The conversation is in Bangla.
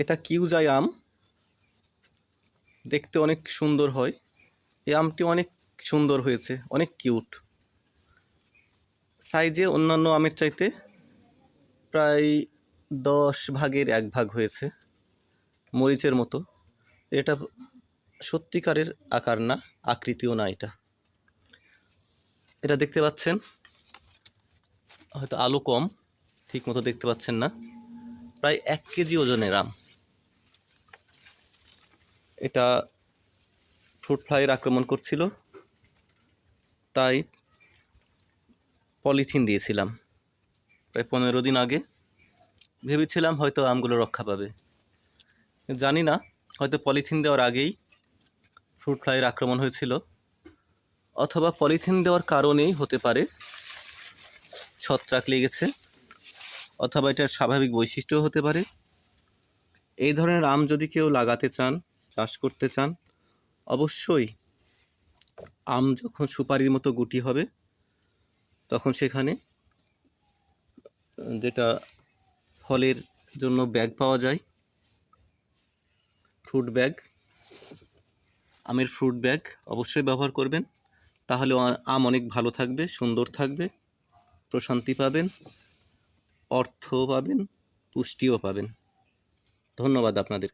এটা কিউজাই আম, দেখতে অনেক সুন্দর হয়। এই আমটি অনেক সুন্দর হয়েছে, অনেক কিউট। সাইজে অন্যান্য আমের চাইতে প্রায় 10 ভাগের 1 ভাগ হয়েছে, মরিচের মতো। এটা সত্যিকারের আকার না, আকৃতিও না। এটা দেখতে পাচ্ছেন, হয়তো আলো কম, ঠিক মতো দেখতে পাচ্ছেন না। প্রায় 1 কেজি ওজনের আম। এটা ফ্রুট ফ্লাইয়ের আক্রমণ করছিল, তাই পলিথিন দিয়েছিলাম প্রায় 15 দিন আগে। ভেবেছিলাম হয়তো আমগুলো রক্ষা পাবে, জানি না, হয়তো পলিথিন দেওয়ার আগেই ফ্রুট ফ্লাইয়ের আক্রমণ হয়েছিল, অথবা পলিথিন দেওয়ার কারণেই হতে পারে ছত্রাক লেগেছে, অথবা এটার স্বাভাবিক বৈশিষ্ট্যও হতে পারে। এই ধরনের আম যদি কেউ লাগাতে চান, চাষ করতে চান, অবশ্যই আম যখন সুপারির মতো গুটি হবে তখন সেখানে যেটা ফলের জন্য ব্যাগ পাওয়া যায়, ফ্রুট ব্যাগ, আমের ফ্রুট ব্যাগ অবশ্যই ব্যবহার করবেন। তাহলে আম অনেক ভালো থাকবে, সুন্দর থাকবে, প্রশান্তি পাবেন, অর্থও পাবেন, পুষ্টিও পাবেন। ধন্যবাদ আপনাদের।